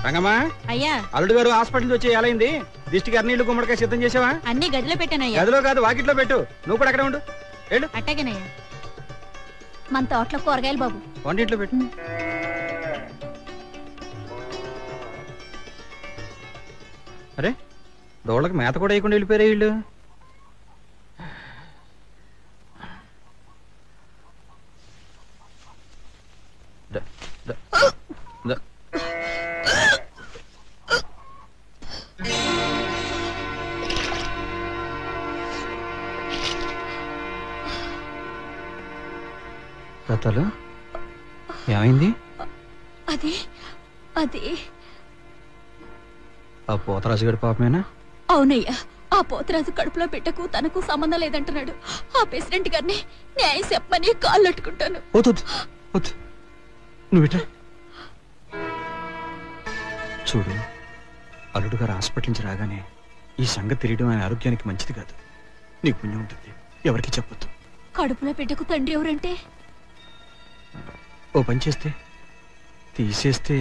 రంగమ్మా అయ్యా అల్లుడు గారు హాస్పిటల్ నుంచి వచ్చి ఏలైంది దిష్టి కర్నీళ్లు గుమ్మడికాయ సిద్ధం చేసావా? అన్ని గదిలో పెట్టానయ్యా. గదిలో కాదు వాకిట్లో పెట్టు. నువ్వు కూడా అక్కడ ఉండు. వెళ్ళు. అట్టగేనయ్యా. మన తోటలో కూరగాయలు బాబు వంటింట్లో పెట్టు. అరే దోళ్ళకి మేత కూడా వేయకుండా వెళ్ళిపోయారు వీళ్ళు. రతాలు ఏమైంది? అది అది ఆ పోతరాజు గడి పాపమేనా? అవునయ్యా, ఆ పోతరాజు కడుపులో బిడ్డకు తనకు సంబంధం లేదంటున్నాడు. ఆ ప్రెసిడెంట్ గారిని న్యాయం చెప్పమని కాళ్ళు అట్టుకుంటాను. నువ్వు చూడు, అల్లుడు గారు హాస్పిటల్ నుంచి రాగానే ఈ సంగతి తెలియడం ఆయన ఆరోగ్యానికి మంచిది కాదు. నీకు పుణ్యం ఉంటుంది, ఎవరికి చెప్పొద్దు. కడుపులో బిడ్డకు తండ్రి ఎవరంటే? ఓ పని చేస్తే తీసేస్తే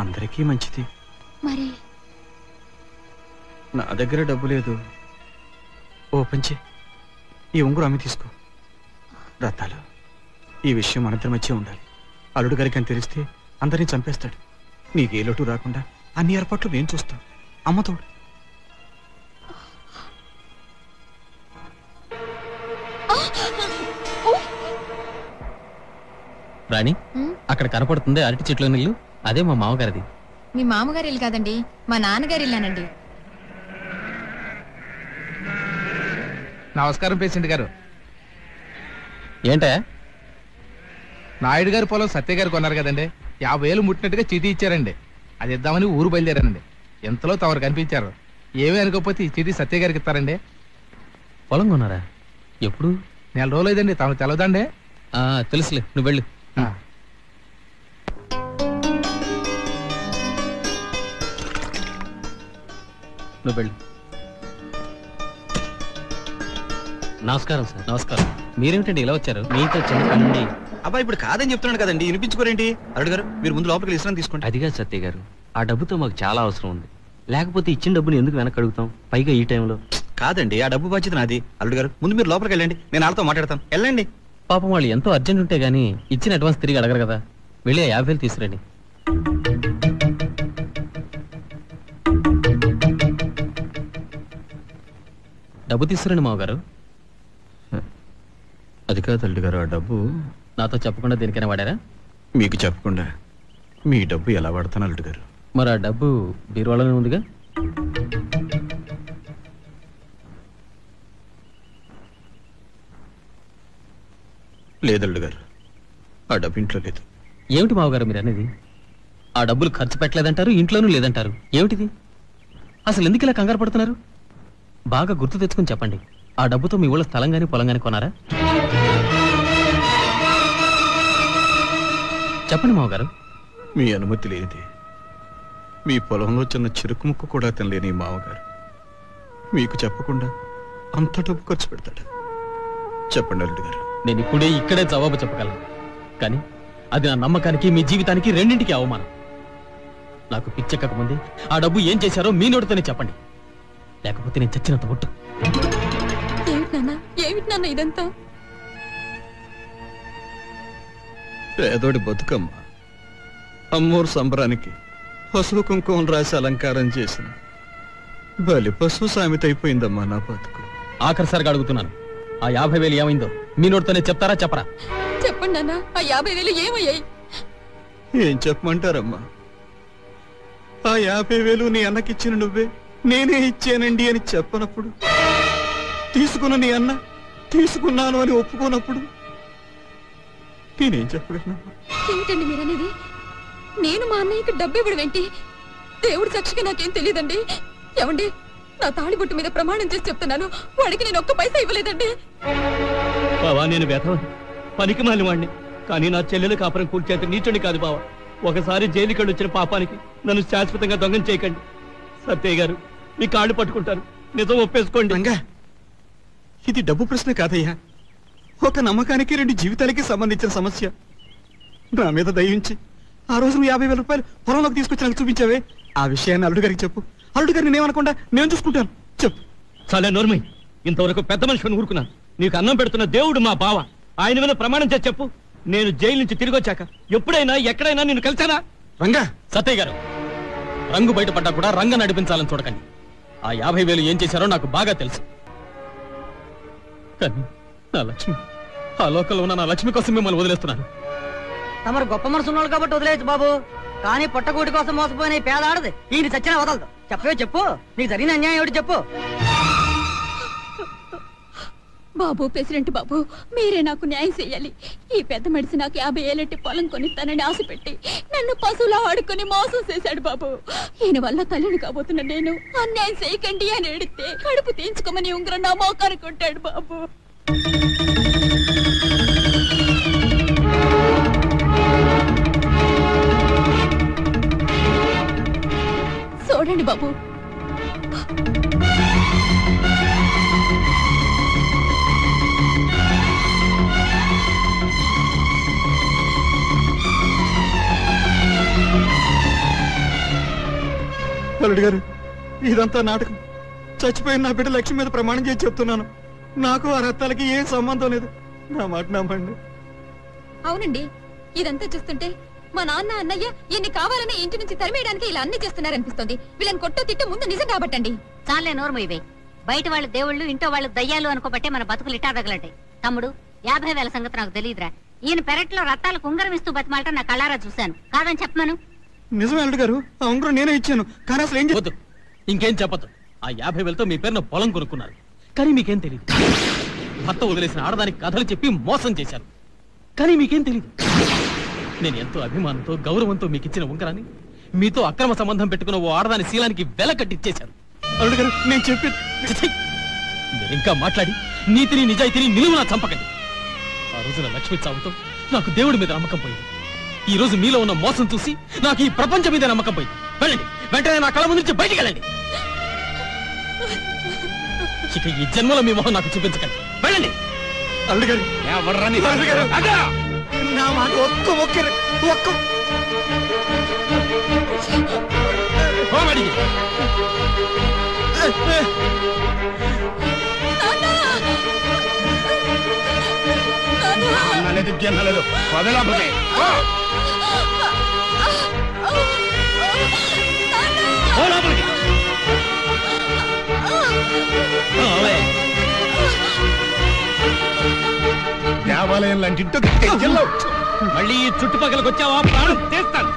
అందరికీ మంచిది. మరి నా దగ్గర డబ్బు లేదు. ఓ పంచి ఈ ఉంగురు అమ్మి తీసుకో. రత్తాలు, ఈ విషయం మనిద్దరి మధ్య ఉండాలి. అల్లుడు గారికి అని తెలిస్తే అందరినీ చంపేస్తాడు. నీకే లోటు రాకుండా అన్ని ఏర్పాట్లు నేను చూస్తాను. అమ్మతోడు. రాణి, అక్కడ కనపడుతుంది అరటి చెట్ల నీళ్ళు, అదే మా మామగారిది. మీ మామగారి ఇల్లు కాదండి, మా నాన్నగారి ఇల్లానండి. నమస్కారం పేషెంట్ గారు. ఏంటా? నాయుడు గారి పొలం సత్య గారు కొన్నారు కదండి, 50,000 ముట్టినట్టుగా చీటీ ఇచ్చారండి. అది ఇద్దామని ఊరు బయలుదేరానండి. ఎంతలో తమరు కనిపించారు. ఏమీ అనుకోకపోతే ఈ చీటీ సత్య గారికి ఇస్తారండి. పొలం కొన్నారా? ఎప్పుడు? 4 రోజులు అయిందండి. తమకు తెలవదండి? తెలుసులే, నువ్వు వెళ్ళు. నువ్వు వెళ్ళు. నమస్కారం సార్. నమస్కారం. మీరేమిటండి ఇలా వచ్చారు? మీతో చిన్న పని. అబ్బా ఇప్పుడు కాదని చెప్తున్నాడు కదండి, వినిపించుకోరేంటి? అల్లుడు గారు మీరు ముందు లోపలికి విశ్రాంతి తీసుకోండి. అదిగా సత్య గారు, ఆ డబ్బుతో మాకు చాలా అవసరం ఉంది. లేకపోతే ఇచ్చిన డబ్బుని ఎందుకు వెనక్కి అడుగుతాం, పైగా ఈ టైంలో? కాదండి, ఆ డబ్బు బాధ్యత నాది. అల్లుడు గారు ముందు మీరు లోపలికి వెళ్ళండి, నేను వాళ్ళతో మాట్లాడతాను. వెళ్ళండి. పాపం వాళ్ళు ఎంతో అర్జెంట్ ఉంటే గానీ ఇచ్చిన అడ్వాన్స్ తిరిగి అడగరు కదా. వెళ్ళి 50,000 తీసుకురండి. డబ్బు తీసుకురండి మావగారు. అది కాదు అల్లుడు గారు, ఆ డబ్బు నాతో చెప్పకుండా దేనికైనా వాడారా? మీకు చెప్పకుండా మీ డబ్బు ఎలా వాడతాను అల్లుడు గారు? మరి ఆ డబ్బు బీరువాలోనే ఉందిగా. లేదల్లుడు గారు, ఆ డబ్బు ఇంట్లో లేదు. ఏమిటి మావగారు మీరు అనేది? ఆ డబ్బులు ఖర్చు పెట్టలేదంటారు, ఇంట్లోనూ లేదంటారు. ఏమిటిది? అసలు ఎందుకు ఇలా కంగారు పడుతున్నారు? బాగా గుర్తు తెచ్చుకుని చెప్పండి. ఆ డబ్బుతో మీ ఊళ్ళో స్థలం గానీ పొలం గానీ కొనారా? చెప్పండి మావగారు. మీ అనుమతి లేనిది మీ పొలంలో చిన్న చెరుకు ముక్క కూడా తినలేని మామగారు మీకు చెప్పకుండా అంత డబ్బు ఖర్చు పెడతాడు? చెప్పండి అల్లుడు గారు. నేను ఇప్పుడే ఇక్కడే జవాబు చెప్పగలను, కానీ అది నా నమ్మకానికి మీ జీవితానికి రెండింటికి అవమానం. నాకు పిచ్చెక్కక ముందే ఆ డబ్బు ఏం చేశారో మీ నోటితోనే చెప్పండి, లేకపోతే నేను చచ్చినంత ఒట్టు. ఏమిటి నాన్న ఇదంతా? పేదోడి బతుకమ్మ అమ్మోరు సంబరానికి పశువు కుంకుమం రాసి అలంకారం చేసిన బలి పశువు సామెత అయిపోయిందమ్మా నా బతుకు. ఆఖరిసారిగా అడుగుతున్నాను, ఆ 50,000 ఏమైందో మీ నోటితోనే చెప్తారా చెప్పరా? చెప్పండి నాన్న, ఆ 50,000 ఏమయ్యాయి? ఏం చెప్పమంటారమ్మా? ఆ 50,000 నీ అన్నకిచ్చిన నువ్వే నేనే ఇచ్చానండి అని చెప్పనప్పుడు, తీసుకున్న నీ అన్న తీసుకున్నాను అని ఒప్పుకోనప్పుడు నేనేం చెప్పగలనమ్మా? ఏమిటండి మీరనేది? నేను మా అన్నయ్యకి డబ్బు ఇవ్వడం ఏంటి? దేవుడి సాక్షిగా నాకేం తెలియదండి. ఏమండి, నా తాళిబొట్టు మీద ప్రమాణం చేసి చెప్తున్నాను, వాడికి నేను ఒక్క పైసా ఇవ్వలేదండి. బావా, నేను పనికి మాలి వాడిని, కానీ నా చెల్లెలు కాపురం కూర్చేత నీచుని కాదు బావా. ఒకసారి జైలుకి వచ్చిన పాపానికి నన్ను శాశ్వతంగా దొంగం చేయకండి. సత్యయ్య గారు, మీ కాళ్ళు పట్టుకుంటాను, నిజం ఒప్పేసుకోండి. రంగా, ఇది డబ్బు ప్రశ్న కాదయ్యా, ఒక నమ్మకానికి 2 జీవితాలకి సంబంధించిన సమస్య. నా మీద దయించి ఆ రోజు నువ్వు 50,000 రూపాయలు పొలంలోకి తీసుకొచ్చి నాకు చూపించావే, ఆ విషయాన్ని అల్లుడు గారికి చెప్పు. అల్లుడు గారిని నేనేమనకుండా నేను చూసుకుంటాను. చెప్పు. చాలా నోర్మై, ఇంతవరకు పెద్ద మనిషిని ఊరుకున్నాను. నీకు అన్నం పెడుతున్న దేవుడు మా బావ, ఆయన మీద ప్రమాణం చేసి చెప్పు. నేను జైలు నుంచి తిరిగి వచ్చాక ఎప్పుడైనా ఎక్కడైనా నిన్ను కలిసానా? రంగా, సత్తయ్య గారు, రంగు బయటపడ్డా కూడా రంగ నడిపించాలని చూడకండి. ఆ 50,000 ఏం చేశారో నాకు బాగా తెలుసు. కానీ నా లక్ష్మి, ఆ లోకంలో ఉన్న నా లక్ష్మి కోసం మిమ్మల్ని వదిలేస్తున్నాను. తమరు గొప్ప మనసు ఉన్నాడు కాబట్టి వదిలేయచ్చు బాబు, కానీ పొట్టకూటి కోసం మోసపోయిన ఈ పేద ఆడది ఈయన చచ్చిన వదలదు. చెప్పవే చెప్పు, నీకు జరిగిన అన్యాయం ఏమిటి చెప్పు. బాబు, ప్రెసిడెంట్ బాబు, మీరే నాకు న్యాయం చేయాలి. ఈ పెద్ద మనిషి నాకు 50 ఏళ్ళటి పొలం కొనిస్తానని ఆశ పెట్టి నన్ను పశువులా ఆడుకొని మోసం చేశాడు బాబు. ఈయన వల్ల తల్లిని కాబోతున్న నేను అన్యాయం చేయకండి అని ఎడితే కడుపు తీయించుకోమని ఉంగరం నా మోకారు కొట్టాడు బాబు. చూడండి బాబు, అల్లుడు గారు, ఇదంతా నాటకం. చచ్చిపోయిన నా బిడ్డ లక్ష్మి మీద ప్రమాణం చేసి చెప్తున్నాను, నాకు ఆ రత్తాలకి ఏం సంబంధం లేదు. నా మాట నమ్మండి. అవునండి, ఇదంతా చూస్తుంటే మా నాన్న అన్నయ్య ఎన్ని కావాలని ఇంటి నుంచి తరిమేయడానికి ఇలా అన్ని చేస్తున్నారనిపిస్తుంది. వీళ్ళని కొట్టో తిట్టు ముందు నిజం కాబట్టండి. చాలే నోరు ఇవే. బయట వాళ్ళ దేవుళ్ళు, ఇంట్లో వాళ్ళు దయ్యాలు అనుకోబట్టే మన బతుకులు ఇట్టా తగలటాయి. తమ్ముడు, 50,000 సంగతి నాకు తెలియదురా. ఈయన పెరట్లో రత్తాలకు ఉంగరం ఇస్తూ బతిమాలట నా కళ్ళారా చూశాను. కాదని చెప్పమను. నిజమే అల్లుడు గారు, ఆ ఉంగరం నేనే ఇచ్చాను. కానీ అసలు ఏం వద్దు, ఇంకేం చెప్పదు. ఆ 50,000తో మీ పేరున పొలం కొనుక్కున్నారు. కానీ మీకేం తెలియదు. భర్త వదిలేసిన ఆడదానికి కథలు చెప్పి మోసం చేశారు. కానీ మీకేం తెలియదు. నేను ఎంతో అభిమానంతో గౌరవంతో మీకు ఇచ్చిన ఉంగరాన్ని మీతో అక్రమ సంబంధం పెట్టుకున్న ఓ ఆడదాని శీలానికి వెల కట్టిచ్చేశారు. అల్లుడు గారు, నేను చెప్పి మీరు ఇంకా మాట్లాడి నీతిని నిజాయితీని నిలువునా చంపకండి. ఆ రోజున లక్ష్మి చావుతో నాకు దేవుడి మీద నమ్మకం పోయింది. ఈ రోజు మీలో ఉన్న మోసం చూసి నాకు ఈ ప్రపంచం మీద నమ్మకం పోయింది. వెళ్ళండి, వెంటనే నా కళ్ళ ముందు నుంచి బయటికి వెళ్ళండి. ఇక ఈ జన్మలో మీ మొహం నాకు చూపించకండి. వెళ్ళండి. అల్లుడు గారు, అల్లుడు గారు, నా మాట ఒక్క పోమడిగి. పో లోపలికి. దేవాలయం లాంటి మళ్ళీ ఈ చుట్టుపక్కలకు వచ్చావా ప్రాణం చేస్తాను.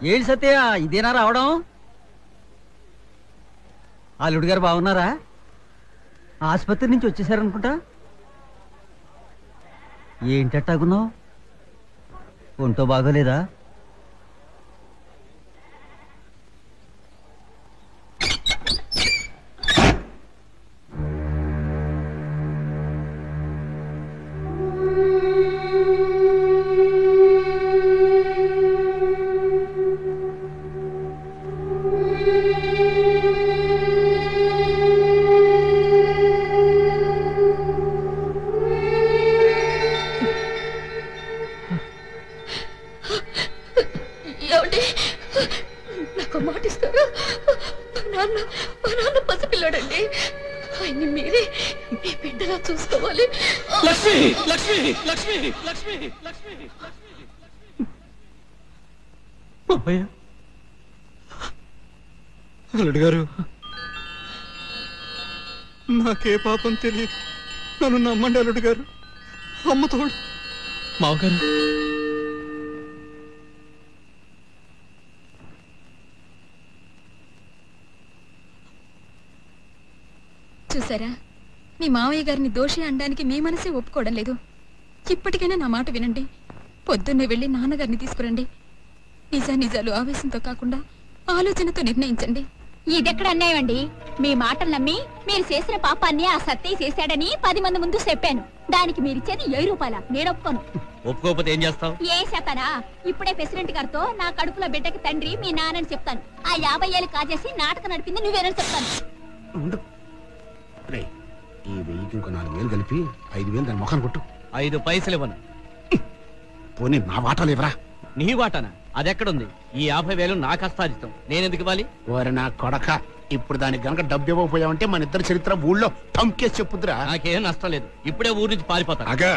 ఏంటి సత్య, ఇదేనా రావడం? అల్లుడు గారు బాగున్నారా? ఆసుపత్రి నుంచి వచ్చేసారనుకుంటా. ఏంటట్టాగున్నావు? ఒంటో బాగోలేదా? నాకు మాట ఇస్తారా? మా నాన్న పసిపిల్లాడండి. ఆయన్ని మీరే మీ బిడ్డలా చూసుకోవాలి. లక్ష్మి, లక్ష్మి, లక్ష్మి, లక్ష్మి, లక్ష్మి. అబ్బయ్య, అల్లుడు గారు, నాకే పాపం తెలియదు. నన్ను నమ్మండి అల్లుడు గారు. అమ్మతోడు. మావగారు, చూసారా, మీ మావయ్య గారిని దోషి అనడానికి మీ మనసే ఒప్పుకోవడం లేదు. ఇప్పటికైనా నా మాట వినండి. పొద్దున్నే వెళ్ళి నాన్నగారిని తీసుకురండి. నిజాలు ఆవేశంతో కాకుండా ఆలోచనతో నిర్ణయించండి. ఇదెక్కడ అన్యాయం అండి? మీ మాటలు నమ్మి మీరు చేసిన పాపాన్ని ఆ సత్తయ్య చేశాడని 10 మంది ముందు చెప్పాను. దానికి మీరిచ్చేది 1000 రూపాయల. నేను ఒప్పుకోను. ఒప్పుకోకపోతే ఏం చేస్తావు? ఏ శాతనా? ఇప్పుడే ప్రెసిడెంట్ గారితో నా కడుపులో బిడ్డకి తండ్రి మీ నాన్నని చెప్తాను. ఆ 50 ఏళ్ళు కాజేసి నాటకం నడిపింది నువ్వేనని చెప్తాను. ఈ 1000కి ఇంకో 4000 కలిపి 5000 దాని ముఖాన్ని కొట్టు. 5 పైసలు ఇవ్వను. పోనీ నా వాటాలు ఇవ్వరా? నీ వాటనా? అదెక్కడుంది? ఈ 50,000 నా కష్టాజితం. నేనెందుకు ఇవ్వాలి? ఓరి నా కొడక, ఇప్పుడు దానికి గనక డబ్బు ఇవ్వకపోయావంటే మన ఇద్దరు చరిత్ర ఊళ్ళో టంకేసి చెప్పుద్రా. నాకేం నష్టం లేదు. ఇప్పుడే ఊరి నుంచి పారిపోతాను. అగా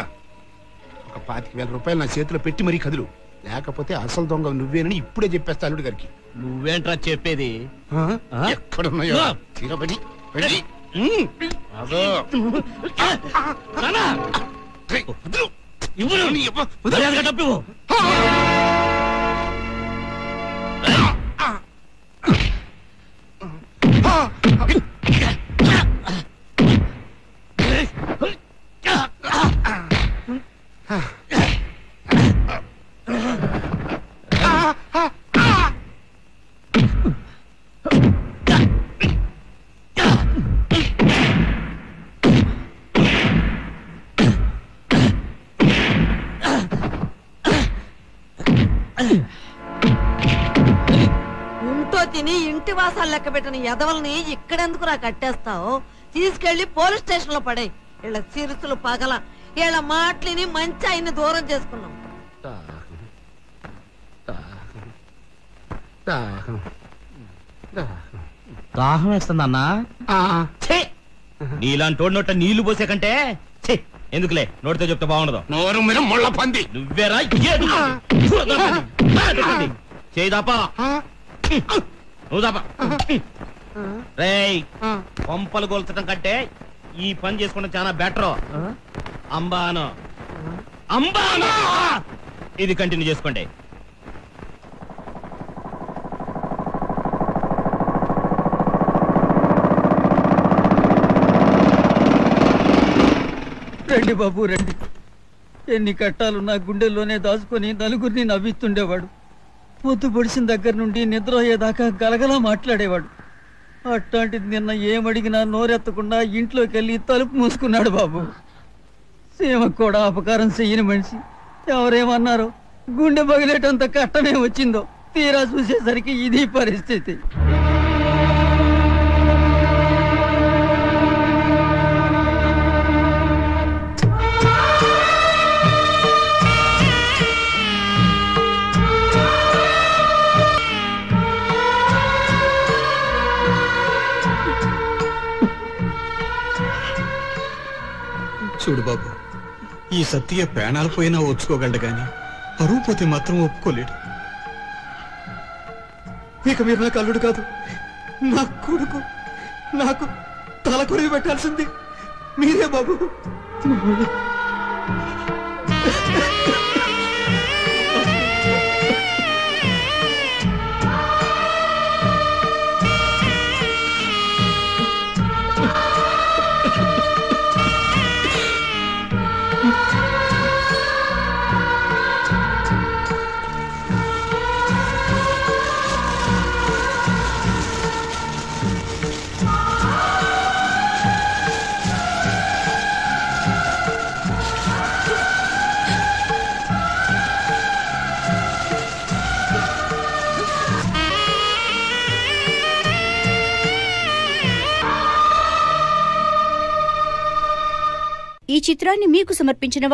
ఒక 25,000 రూపాయలు నా చేతిలో పెట్టి మరీ కదులు, లేకపోతే అసలు దొంగ నువ్వేనని ఇప్పుడే చెప్పేస్తా అల్లుడు గారికి. నువ్వేంట్రా చెప్పేది? ఎక్కడున్నాయో తీరబడి డబ్బు. ఇంట్లో తిని ఇంటి వాసాలు లెక్క పెట్టిన ఎదవల్ని ఇక్కడెందుకు రా కట్టేస్తావు? తీసుకెళ్లి పోలీస్ స్టేషన్ లో పడే. వీళ్ళ సిరుసులు పగల, వీళ్ళ మాటలిని మంచి ఆయన్ని దూరం చేసుకున్నాం. దాహం వేస్తుంది అన్నా. నీలాంటి నోట నీళ్లు పోసే కంటే ఎందుకులే, నోటితో చెప్తే బాగుండదు. నోరు మీద ముళ్ళ పంది నువ్వేరా చేదాపా నువ్వు దాపా. రేయ్, పంపలు గోల్చడం కంటే ఈ పని చేసుకోవడం చాలా బెటర్. అంబాను అంబాను ఇది కంటిన్యూ చేసుకోండి. రండి బాబు రండి. ఎన్ని కట్టాలు నా గుండెల్లోనే దాచుకొని నలుగురిని నవ్విస్తుండేవాడు. పొద్దు పొడిచిన దగ్గర నుండి నిద్ర అయ్యేదాకా గలగలా మాట్లాడేవాడు. అట్లాంటిది నిన్న ఏమడిగినా నోరెత్తకుండా ఇంట్లోకి వెళ్ళి తలుపు మూసుకున్నాడు బాబు. సీమకు కూడా అపకారం చెయ్యని మనిషి. ఎవరేమన్నారో గుండె పగిలేటంత కట్టమే వచ్చిందో, తీరా చూసేసరికి ఇది పరిస్థితి. చూడు బాబు, ఈ సత్య ప్రాణాలు పోయినా ఓర్చుకోగలడు గాని పరువు పోతే మాత్రం ఒప్పుకోలేడు. ఇక మీరు నాకు అల్లుడు కాదు, నా కొడుకు. నాకు తల కొరివి పెట్టాల్సింది మీరే బాబు. ఈ చిత్రాన్ని మీకు సమర్పించిన